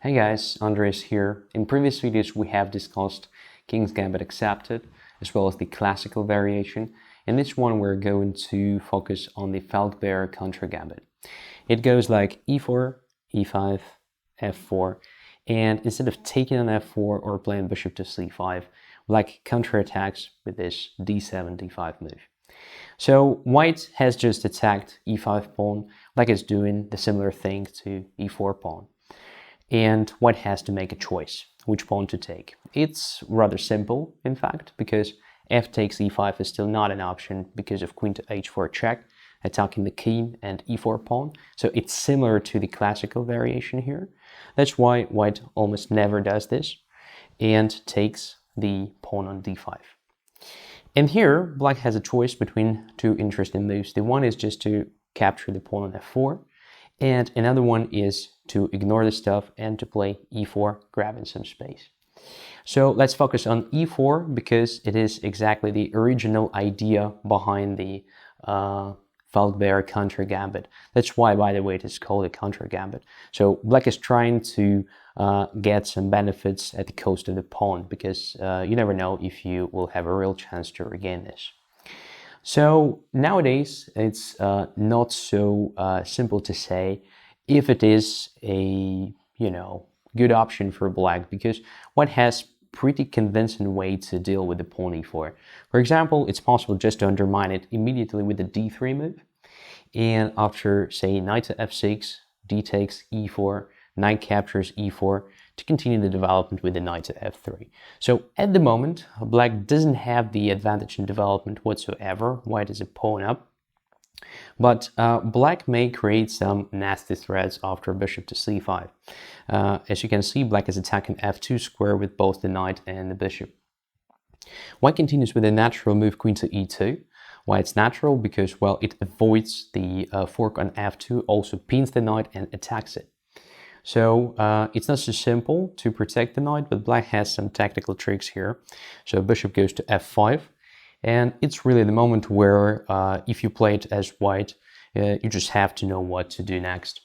Hey guys, Andres here. In previous videos we have discussed King's Gambit Accepted as well as the classical variation. In this one we're going to focus on the Falkbeer Countergambit. It goes like e4, e5, f4, and instead of taking on f4 or playing bishop to c5, black counterattacks with this d7, d5 move. So white has just attacked e5 pawn, black is doing the similar thing to e4 pawn. And white has to make a choice, which pawn to take. It's rather simple, in fact, because f takes e5 is still not an option because of queen to h4 check, attacking the king and e4 pawn. So it's similar to the classical variation here. That's why white almost never does this and takes the pawn on d5. And here, black has a choice between two interesting moves. The one is just to capture the pawn on f4, and another one is to ignore the stuff and to play e4, grabbing some space. So let's focus on e4 because it is exactly the original idea behind the Falkbeer Countergambit. That's why, by the way, it is called a Countergambit. So black is trying to get some benefits at the cost of the pawn because you never know if you will have a real chance to regain this. So nowadays it's not so simple to say if it is a good option for black, because white has pretty convincing way to deal with the pawn e4. For example, it's possible just to undermine it immediately with the d3 move, and after say knight to f6, d takes e4, knight captures e4, to continue the development with the knight to f3. So at the moment, black doesn't have the advantage in development whatsoever. White is a pawn up. But black may create some nasty threats after bishop to c5. As you can see, black is attacking f2 square with both the knight and the bishop. White continues with a natural move queen to e2. Why it's natural? Because, well, it avoids the fork on f2, also pins the knight and attacks it. So it's not so simple to protect the knight, but black has some tactical tricks here. So bishop goes to f5, and it's really the moment where if you play it as white, you just have to know what to do next.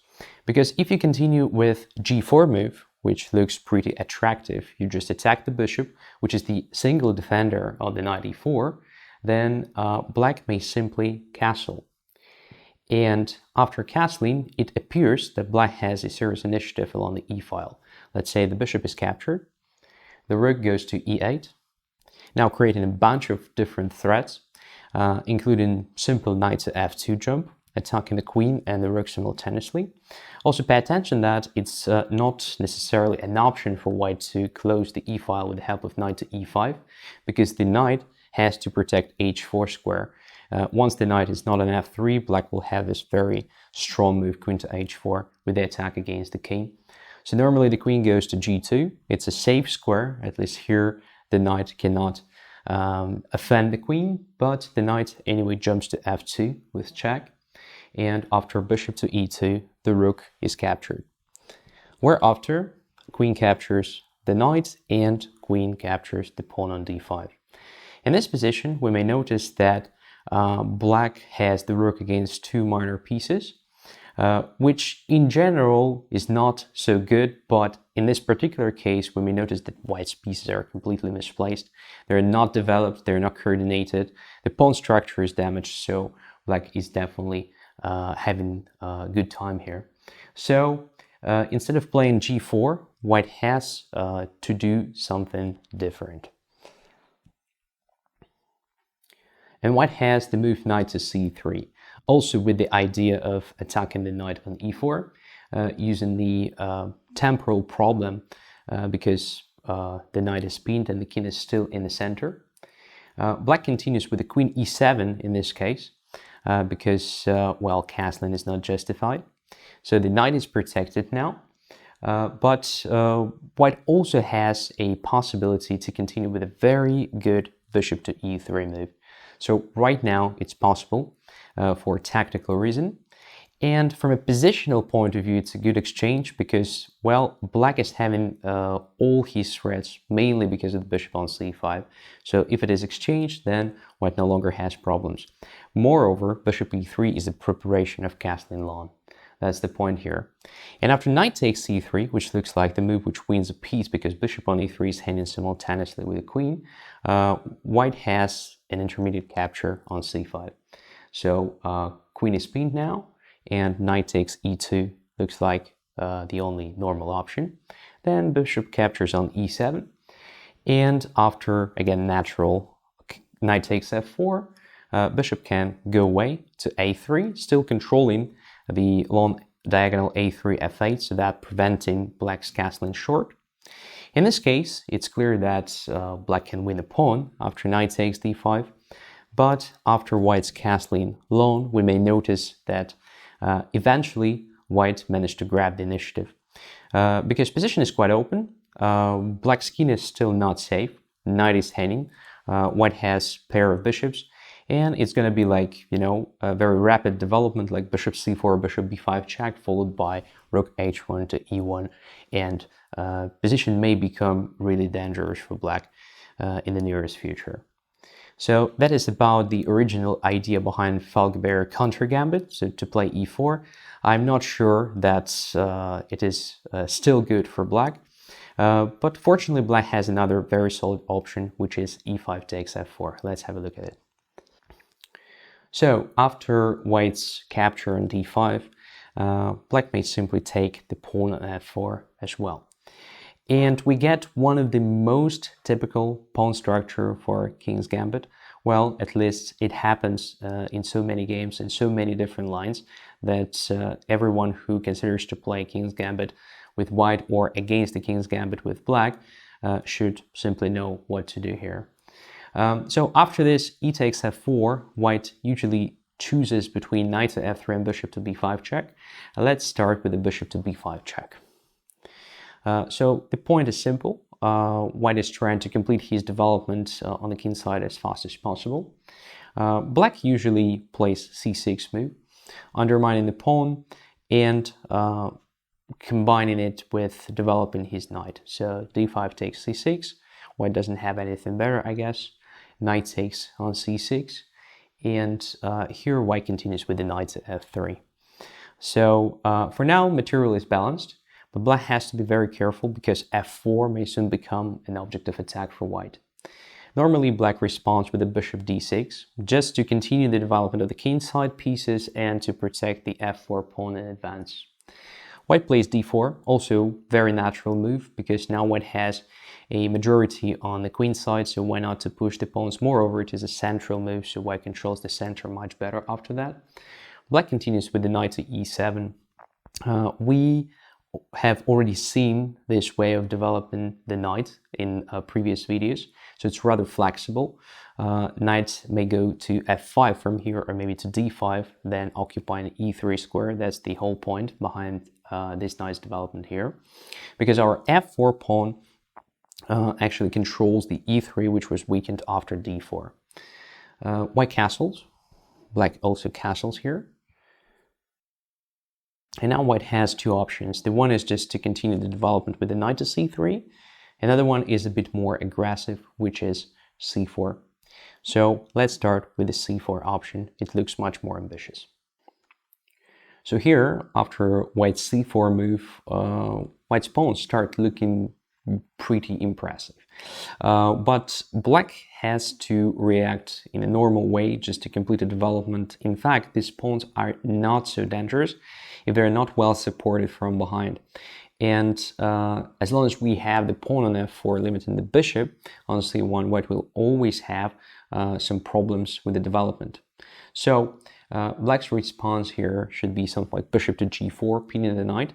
Because if you continue with g4 move, which looks pretty attractive, you just attack the bishop, which is the single defender of the knight e4, then black may simply castle. And after castling, it appears that black has a serious initiative along the e-file. Let's say the bishop is captured, the rook goes to e8, now creating a bunch of different threats, including simple knight to f2 jump, attacking the queen and the rook simultaneously. Also pay attention that it's not necessarily an option for white to close the e-file with the help of knight to e5, because the knight has to protect h4 square. Once the knight is not on f3, black will have this very strong move queen to h4 with the attack against the king. So normally the queen goes to g2. It's a safe square, at least here the knight cannot offend the queen, but the knight anyway jumps to f2 with check, and after bishop to e2, the rook is captured. Whereafter, queen captures the knight and queen captures the pawn on d5. In this position, we may notice that black has the rook against two minor pieces, which in general is not so good, but in this particular case, we may notice that white's pieces are completely misplaced. They're not developed, they're not coordinated, the pawn structure is damaged, so black is definitely having a good time here. So instead of playing g4, white has to do something different. And white has the move knight to c3, also with the idea of attacking the knight on e4, using the temporal problem because the knight is pinned and the king is still in the center. Black continues with the queen e7 in this case, because, well, castling is not justified. So the knight is protected now, but white also has a possibility to continue with a very good bishop to e3 move. So right now it's possible for a tactical reason. And from a positional point of view, it's a good exchange because, well, black is having all his threats mainly because of the bishop on c5. So if it is exchanged, then white no longer has problems. Moreover, bishop e3 is a preparation of castling long. That's the point here. And after knight takes c3, which looks like the move which wins a piece because bishop on e3 is hanging simultaneously with the queen, white has an intermediate capture on c5. So queen is pinned now, and knight takes e2 looks like the only normal option. Then bishop captures on e7, and after, again, natural knight takes f4, bishop can go away to a3, still controlling the long diagonal a3 f8, so that preventing black's castling short. In this case, it's clear that black can win a pawn after knight takes d5, but after white's castling long, we may notice that eventually white managed to grab the initiative. Because position is quite open, black's king is still not safe, knight is hanging, white has pair of bishops, and it's going to be like, you know, a very rapid development, like bishop c4, bishop b5 check, followed by rook h1 to e1, and position may become really dangerous for black in the nearest future. So that is about the original idea behind Falkbeer Countergambit, so to play e4. I'm not sure that it is still good for black, but fortunately black has another very solid option, which is e5 takes f4. Let's have a look at it. So after white's capture on d5, black may simply take the pawn on f4 as well. And we get one of the most typical pawn structure for King's Gambit. Well, at least it happens in so many games, in so many different lines, that everyone who considers to play King's Gambit with white or against the King's Gambit with black should simply know what to do here. So after this, e takes f4, white usually chooses between knight to f3 and bishop to b5 check. Let's start with the bishop to b5 check. So the point is simple. White is trying to complete his development on the king side as fast as possible. Black usually plays c6 move, undermining the pawn and combining it with developing his knight. So d5 takes c6. White doesn't have anything better, I guess. Knight takes on c6, and here white continues with the knight to f3. So for now, material is balanced, but black has to be very careful because f4 may soon become an object of attack for white. Normally, black responds with the bishop d6, just to continue the development of the king side pieces and to protect the f4 pawn in advance. White plays d4, also very natural move, because now white has a majority on the queen side, so why not to push the pawns? Moreover, it is a central move, so white controls the center much better after that. Black continues with the knight to e7. We have already seen this way of developing the knight in previous videos, so it's rather flexible. Knight may go to f5 from here, or maybe to d5, then occupying e3 square. That's the whole point behind this knight's development here, because our f4 pawn actually controls the e3, which was weakened after d4. White castles, black also castles here. And now white has two options. The one is just to continue the development with the knight to c3. Another one is a bit more aggressive, which is c4. So let's start with the c4 option. It looks much more ambitious. So here, after white's c4 move, white's pawns start looking pretty impressive. But black has to react in a normal way just to complete the development. In fact, these pawns are not so dangerous if they're not well supported from behind. And as long as we have the pawn on f4 limiting the bishop on c1, white will always have some problems with the development. So black's response here should be something like bishop to g4, pinning the knight.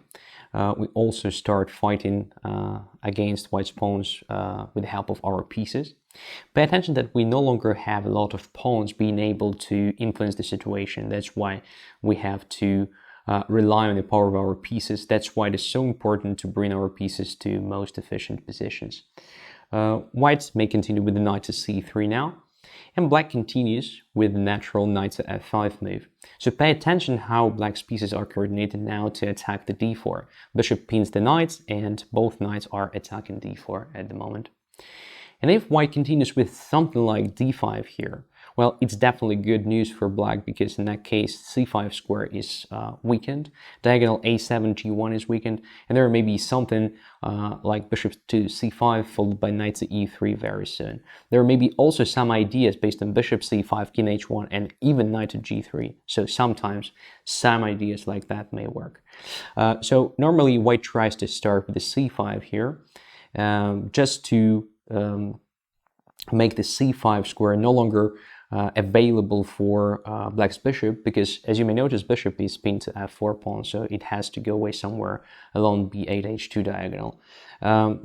We also start fighting against white's pawns with the help of our pieces. Pay attention that we no longer have a lot of pawns being able to influence the situation. That's why we have to rely on the power of our pieces. That's why it is so important to bring our pieces to most efficient positions. White may continue with the knight to c3 now, and black continues with the natural knight to f5 move. So pay attention how black's pieces are coordinated now to attack the d4. Bishop pins the knights, and both knights are attacking d4 at the moment. And if white continues with something like d5 here, Well, it's definitely good news for black, because in that case, c5 square is weakened, diagonal a7, g1 is weakened, and there may be something like bishop to c5 followed by knight to e3 very soon. There may be also some ideas based on bishop c5, king h1, and even knight to g3. So sometimes some ideas like that may work. So normally white tries to start with the c5 here, just to make the c5 square no longer available for black's bishop, because as you may notice, bishop is pinned to f4 pawn, so it has to go away somewhere along b8 h2 diagonal.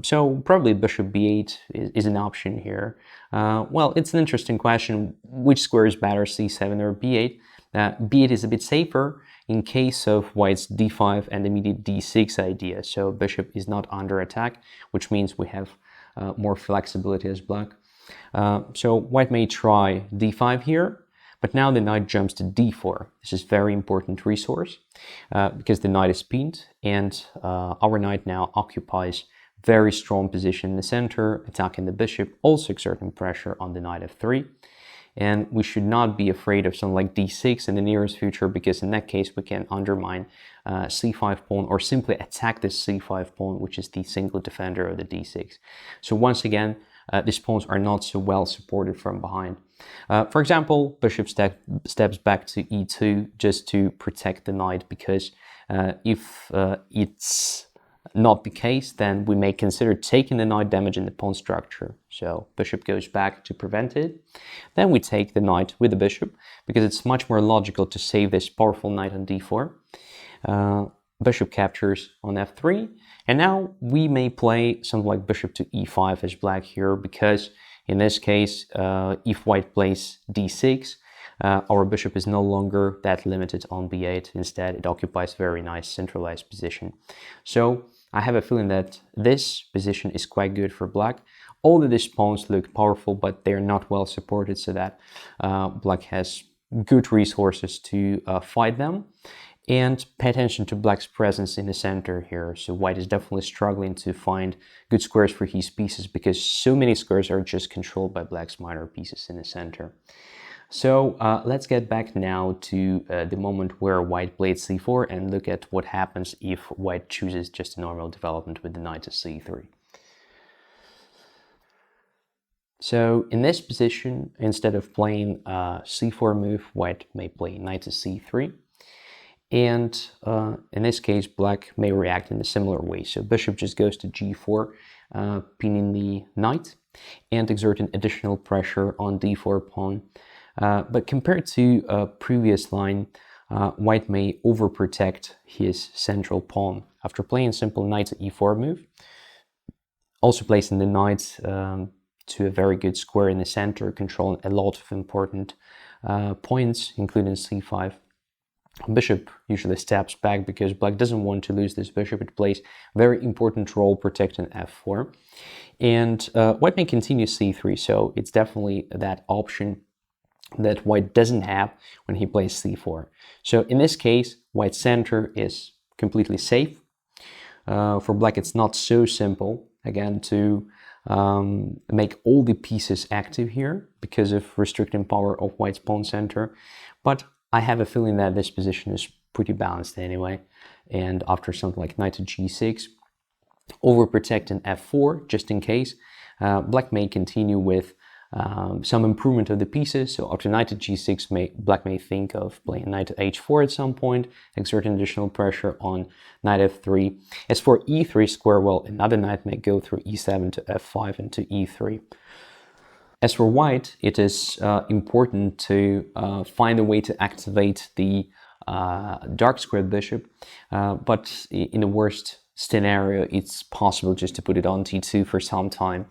So probably bishop b8 is an option here. Well, it's an interesting question, which square is better, c7 or b8? B8 is a bit safer in case of white's d5 and immediate d6 idea, so bishop is not under attack, which means we have more flexibility as black. So white may try d5 here, but now the knight jumps to d4. This is very important resource because the knight is pinned, and our knight now occupies very strong position in the center, attacking the bishop, also exerting pressure on the knight f3. And we should not be afraid of something like d6 in the nearest future, because in that case we can undermine c5 pawn, or simply attack this c5 pawn, which is the single defender of the d6. So once again, these pawns are not so well supported from behind. For example, bishop steps back to e2 just to protect the knight, because if it's not the case, then we may consider taking the knight, damaging the pawn structure. So bishop goes back to prevent it. Then we take the knight with the bishop, because it's much more logical to save this powerful knight on d4. Bishop captures on f3, and now we may play something like bishop to e5 as black here, because in this case, if white plays d6, our bishop is no longer that limited on b8. Instead, it occupies a very nice centralized position. So I have a feeling that this position is quite good for black. All of these pawns look powerful, but they're not well supported, so that black has good resources to fight them. And pay attention to black's presence in the center here. So white is definitely struggling to find good squares for his pieces, because so many squares are just controlled by black's minor pieces in the center. So let's get back now to the moment where white played c4 and look at what happens if white chooses just a normal development with the knight to c3. So in this position, instead of playing c4 move, white may play knight to c3. And in this case, black may react in a similar way. So bishop just goes to g4, pinning the knight and exerting additional pressure on d4 pawn. But compared to a previous line, white may overprotect his central pawn. After playing simple knight to e4 move, also placing the knight to a very good square in the center, controlling a lot of important points, including c5. Bishop usually steps back because black doesn't want to lose this bishop. It plays a very important role protecting f4. And white may continue c3, so it's definitely that option that white doesn't have when he plays c4. So in this case, white's center is completely safe. For black, it's not so simple, again, to make all the pieces active here because of restricting power of white's pawn center. But I have a feeling that this position is pretty balanced anyway. And after something like knight to g6, overprotecting f4 just in case, black may continue with some improvement of the pieces. So after knight to g6, black may think of playing knight to h4 at some point, exerting additional pressure on knight f3. As for e3 square, well, another knight may go through e7 to f5 and to e3. As for white, it is important to find a way to activate the dark squared bishop, but in the worst scenario, it's possible just to put it on t2 for some time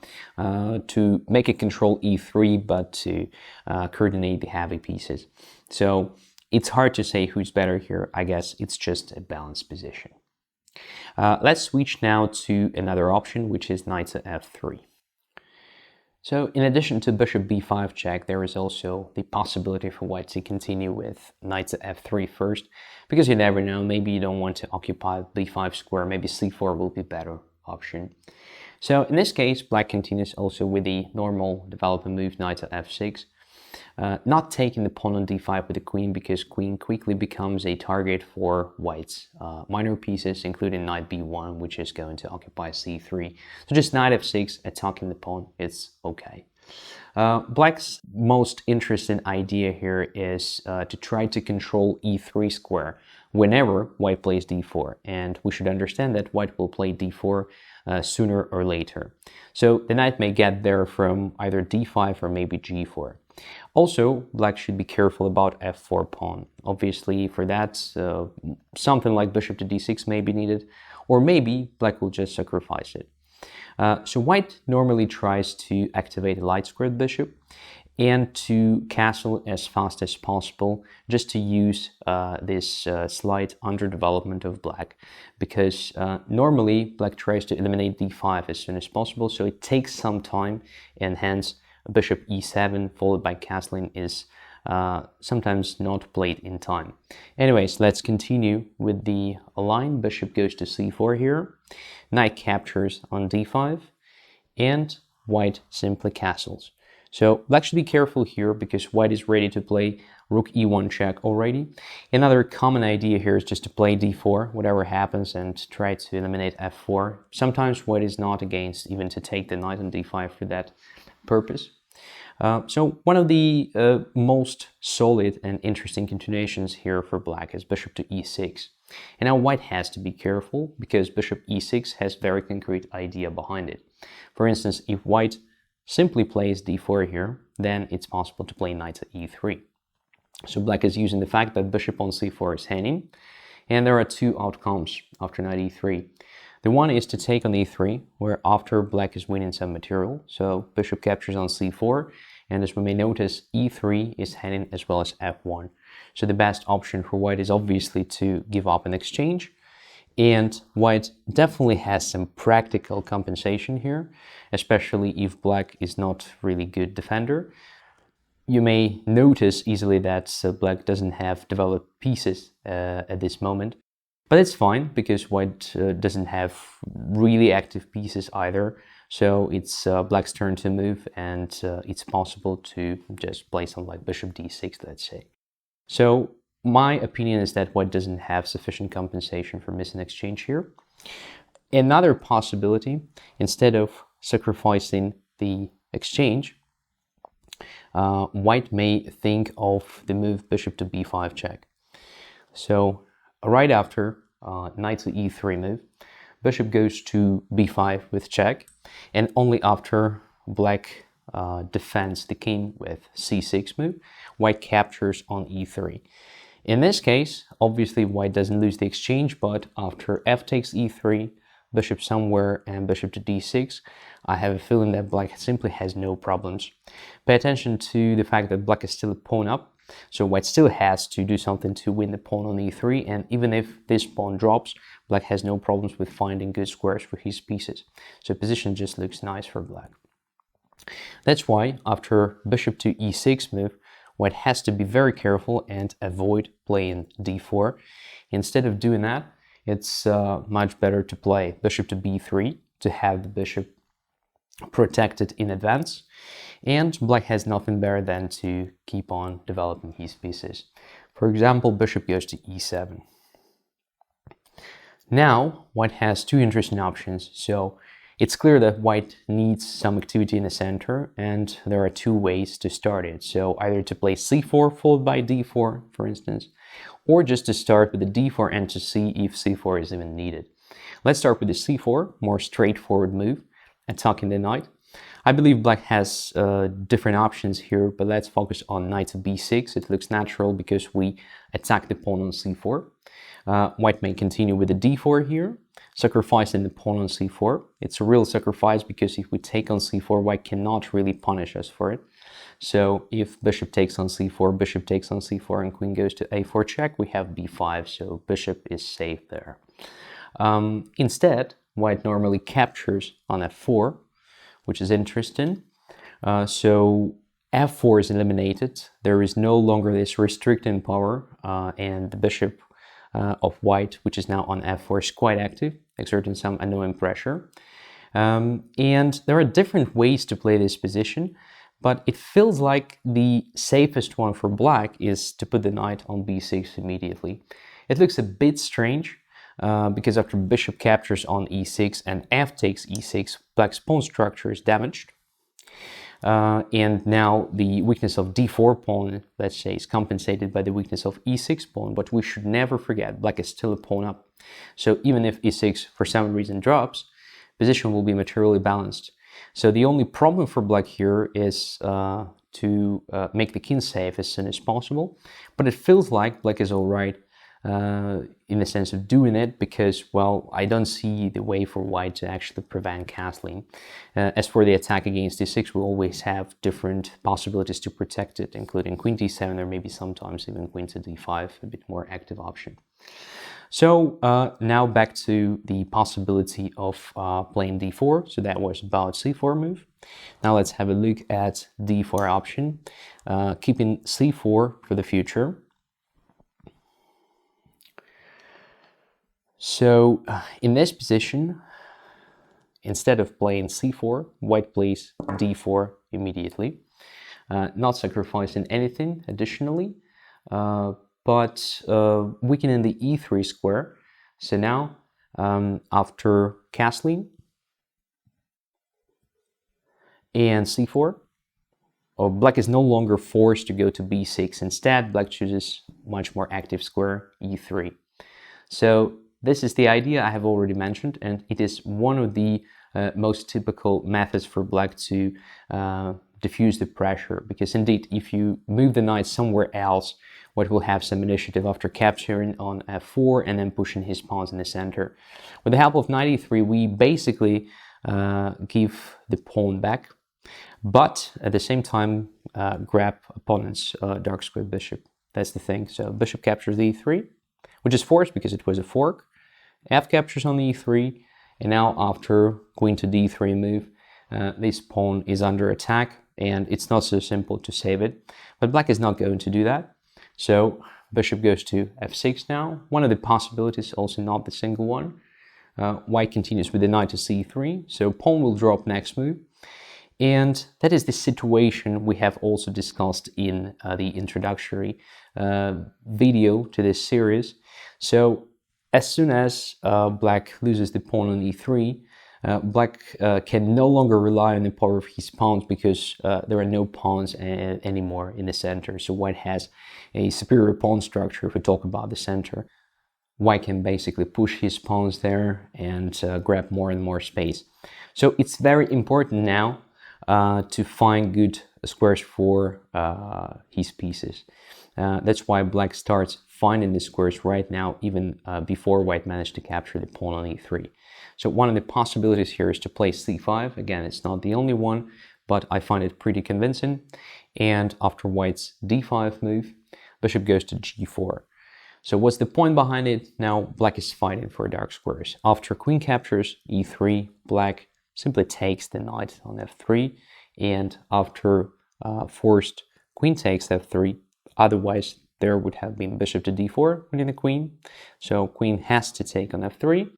to make it control e3, but to coordinate the heavy pieces. So it's hard to say who's better here. I guess it's just a balanced position. Let's switch now to another option, which is knight to f3. So in addition to bishop b5 check, there is also the possibility for white to continue with knight to f3 first, because you never know, maybe you don't want to occupy b5 square, maybe c4 will be a better option. So in this case, black continues also with the normal development move, knight to f6. not taking the pawn on d5 with the queen, because queen quickly becomes a target for white's minor pieces, including knight b1, which is going to occupy c3. So just knight f6, attacking the pawn, it's okay. Black's most interesting idea here is to try to control e3 square whenever white plays d4, and we should understand that white will play d4 sooner or later. So the knight may get there from either d5 or maybe g4. Also, black should be careful about f4 pawn. Obviously, for that, something like bishop to d6 may be needed, or maybe black will just sacrifice it. So white normally tries to activate a light squared bishop and to castle as fast as possible, just to use this slight underdevelopment of black, because normally black tries to eliminate d5 as soon as possible, so it takes some time, and hence bishop e7 followed by castling is sometimes not played in time. Anyways, let's continue with the line. Bishop goes to c4 here, knight captures on d5, and white simply castles. So black should be careful here, because white is ready to play rook e1 check already. Another common idea here is just to play d4, whatever happens, and try to eliminate f4. Sometimes white is not against even to take the knight on d5 for that purpose. So one of the most solid and interesting continuations here for black is bishop to e6. And now white has to be careful, because bishop e6 has very concrete idea behind it. For instance, if white simply plays d4 here, then it's possible to play knight to e3. So black is using the fact that bishop on c4 is hanging, and there are two outcomes after knight e3. The one is to take on e3, where after black is winning some material, so bishop captures on c4, and as we may notice, e3 is hanging as well as f1. So the best option for white is obviously to give up an exchange, and white definitely has some practical compensation here, especially if black is not really good defender. You may notice easily that black doesn't have developed pieces at this moment, but it's fine, because white doesn't have really active pieces either. So it's black's turn to move, and it's possible to just play something like bishop d6, let's say. So my opinion is that white doesn't have sufficient compensation for missing exchange here. Another possibility, instead of sacrificing the exchange, white may think of the move bishop to b5 check. So right after knight to e3 move, bishop goes to b5 with check, and only after black defends the king with c6 move, white captures on e3. In this case, obviously white doesn't lose the exchange, but after f takes e3, bishop somewhere, and bishop to d6, I have a feeling that black simply has no problems. Pay attention to the fact that black is still a pawn up, so white still has to do something to win the pawn on e3, and even if this pawn drops, black has no problems with finding good squares for his pieces. So position just looks nice for black. That's why after bishop to e6 move, white has to be very careful and avoid playing d4. Instead of doing that, it's much better to play bishop to b3 to have the bishop protected in advance, and black has nothing better than to keep on developing his pieces. For example, bishop goes to e7. Now white has two interesting options. So it's clear that white needs some activity in the center, and there are two ways to start it. So either to play c4 followed by d4, for instance, or just to start with the d4 and to see if c4 is even needed. Let's start with the c4, more straightforward move, attacking the knight. I believe black has different options here, but let's focus on knight to b6. It looks natural because we attack the pawn on c4. White may continue with the d4 here, sacrificing the pawn on c4. It's a real sacrifice because if we take on c4, white cannot really punish us for it. So if bishop takes on c4, bishop takes on c4, and queen goes to a4 check, we have b5, so bishop is safe there. Instead, white normally captures on f4, which is interesting. So f4 is eliminated. There is no longer this restricting power, and the bishop of white, which is now on f4, is quite active, exerting some annoying pressure. And there are different ways to play this position, but it feels like the safest one for black is to put the knight on b6 immediately. It looks a bit strange, because after bishop captures on e6 and f takes e6, black's pawn structure is damaged. And now the weakness of d4 pawn, let's say, is compensated by the weakness of e6 pawn, but we should never forget black is still a pawn up. So even if e6 for some reason drops, position will be materially balanced. So the only problem for black here is to make the king safe as soon as possible, but it feels like black is all right in the sense of doing it, because, well, I don't see the way for white to actually prevent castling. As for the attack against d6, we always have different possibilities to protect it, including queen d7 or maybe sometimes even queen to d5, a bit more active option. So now back to the possibility of playing d4. So that was about c4 move. Now let's have a look at d4 option, keeping c4 for the future. So in this position, instead of playing c4, white plays d4 immediately, not sacrificing anything additionally, but weakening the e3 square. So now, after castling and c4, black is no longer forced to go to b6. Instead, black chooses much more active square, e3. So this is the idea I have already mentioned, and it is one of the most typical methods for black to diffuse the pressure, because indeed, if you move the knight somewhere else, white will have some initiative after capturing on f4 and then pushing his pawns in the center. With the help of knight e3, we basically give the pawn back, but at the same time grab opponent's dark square bishop. That's the thing. So bishop captures e3, which is forced because it was a fork. F captures on the e3, and now after queen to d3 move, this pawn is under attack, and it's not so simple to save it. But black is not going to do that. So bishop goes to f6 now. One of the possibilities, also not the single one. White continues with the knight to c3, so pawn will drop next move. And that is the situation we have also discussed in the introductory video to this series. So as soon as black loses the pawn on e3, black can no longer rely on the power of his pawns, because there are no pawns anymore in the center. So white has a superior pawn structure if we talk about the center. White can basically push his pawns there and grab more and more space. So it's very important now to find good squares for his pieces. That's why black starts finding the squares right now, even before white managed to capture the pawn on e3. So one of the possibilities here is to play c5. Again, it's not the only one, but I find it pretty convincing. And after white's d5 move, bishop goes to g4. So what's the point behind it? Now black is fighting for dark squares. After queen captures e3, black simply takes the knight on f3, and after forced queen takes f3, otherwise there would have been bishop to d4 winning the queen. So queen has to take on f3.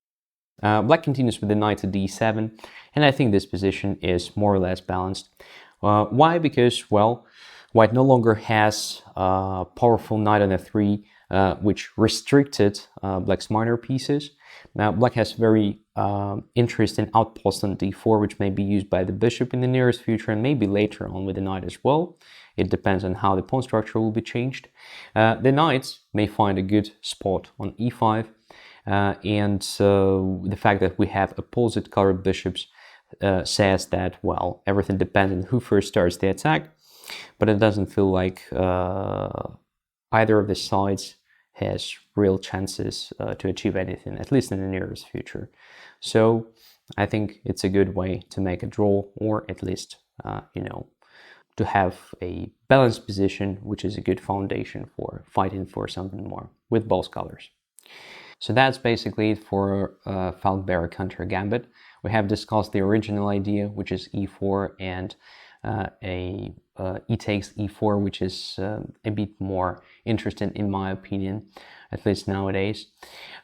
Black continues with the knight to d7, and I think this position is more or less balanced. Why? Because, well, white no longer has a powerful knight on f3, which restricted black's minor pieces. Now black has very interesting outpost on d4, which may be used by the bishop in the nearest future, and maybe later on with the knight as well. It depends on how the pawn structure will be changed. The knights may find a good spot on e5, and the fact that we have opposite colored bishops says that, well, everything depends on who first starts the attack, but it doesn't feel like either of the sides has real chances to achieve anything, at least in the nearest future. So I think it's a good way to make a draw, or at least, to have a balanced position, which is a good foundation for fighting for something more with both colors. So that's basically it for Falkbeer Countergambit. We have discussed the original idea, which is e4, and e takes e4, which is a bit more interesting in my opinion. at least nowadays.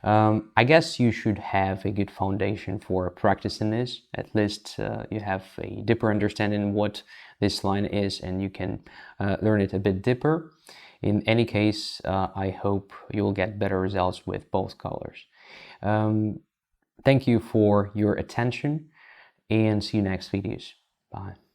I guess you should have a good foundation for practicing this. At least you have a deeper understanding what this line is, and you can learn it a bit deeper. In any case, I hope you'll get better results with both colors. Thank you for your attention, and see you next videos. Bye.